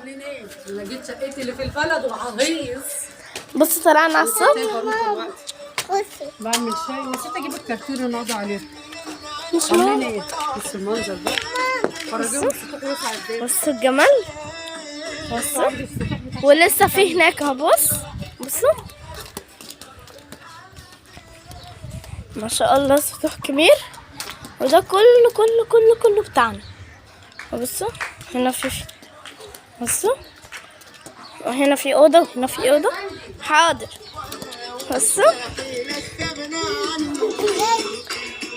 عاملين ايه؟ انا جيت شقتي اللي في البلد وهغيظ. بصوا طلعنا على السطح. بعمل شاي ونسيت اجيب الكرتونه نقعد عليها. مش عاملين مهم. ايه؟ بص المنظر ده. فرجيهم السطوح وسع ازاي. بصوا الجمال. بصوا ولسه في هناك اهو. بصوا ما شاء الله سطوح كبير. وده كله بتاعنا. بصوا هنا في بصوا هنا في اوضه وهنا في اوضه. حاضر. بصوا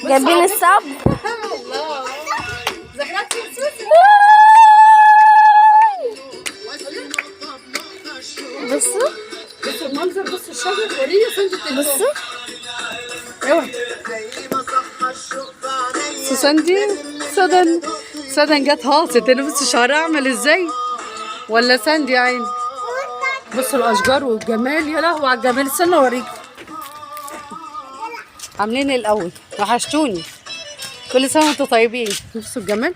جايبين الصب. بصوا بص المنظر. بص الشجر. وريني سندي. بصوا اوعي سندي. سدن جت هاصت. انا بص شعرها عمل ازاي. ولا سندي يا عيني. بصوا الاشجار والجمال. يا لهوي على الجمال. استنى اوريك. عاملين ايه الاول؟ وحشتوني. كل سنه وانتم طيبين. بصوا الجمال.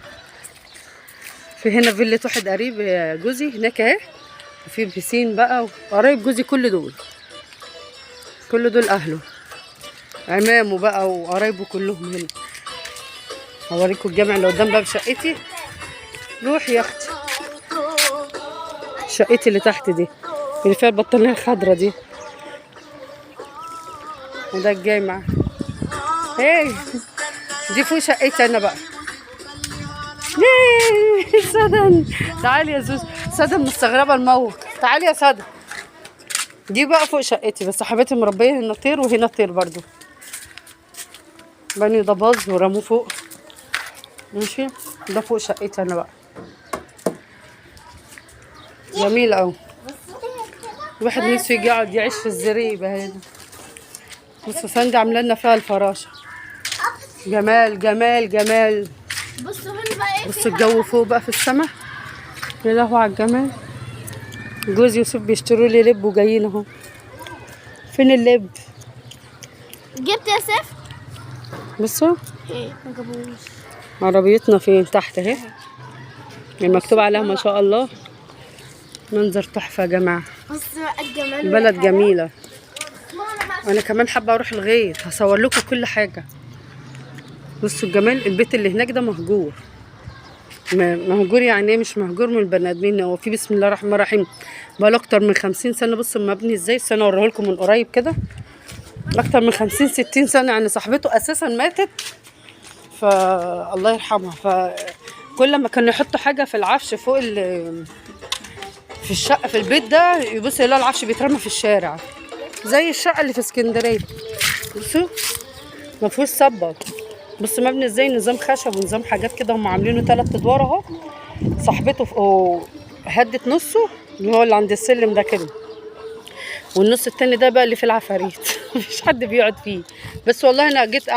في هنا فيلة واحد قريب جوزي هناك اهي. وفي بيسين بقى. وقرايب جوزي كل دول اهله. عمامه بقى وقرايبه كلهم هنا. هوريكم الجامع اللي قدام باب شقتي. روح يا اختي. شقتي اللي تحت دي اللي فيها البطانيه الخضرا دي. وده الجامع. ايه دي فوق شقتي انا بقى. ليه سدن. تعالي يا زوز. سدن مستغربه الموت. تعالي يا سدن. دي بقى فوق شقتي. بس حبيبتي مربيه هنا طير وهنا طير برضو. بني ده باظ ورموه فوق. ماشي. ده فوق شقتي انا بقى. جميل اوي. الواحد نفسه يجي يقعد يعيش في الزريبه هنا. بصوا سندي عامله لنا فيها الفراشه. جمال جمال جمال. بصوا هنا بقى ايه. بصوا الجو فوق بقى في السماء. يا لهوي على الجمال. جوزي يوسف بيشتروا لي لب وجايين اهو. فين اللب؟ جبت يا سيف؟ بصوا ايه ما جابوش. عربيتنا فين؟ تحت اهي. المكتوب عليها ما شاء الله. منظر تحفه يا جماعه. بصوا بقى الجمال. البلد جميله. انا كمان حابه اروح الغيط. هصور لكم كل حاجه. بصوا الجمال. البيت اللي هناك ده مهجور. مهجور يعني ايه؟ مش مهجور من البني ادمين. هو في بسم الله الرحمن الرحيم بقاله اكتر من 50 سنه. بصوا مبني ازاي. استنى اوريه لكم من قريب كده. اكتر من 50 60 سنه. يعني صاحبته اساسا ماتت. فالله يرحمها. فكل ما كانوا يحطوا حاجه في العفش فوق في الشقه في البيت ده يبص يلاقي العفش بيترمى في الشارع. زي الشقه اللي في اسكندريه. بصوا ما فيهوش صبه. بص مبني ازاي. نظام خشب ونظام حاجات كده. هم عاملينه 3 ادوار اهو. صاحبته هدت نصه اللي هو اللي عند السلم ده كده. والنص التاني ده بقى اللي فيه العفاريت. مفيش حد بيقعد فيه. بس والله انا جيت قاعده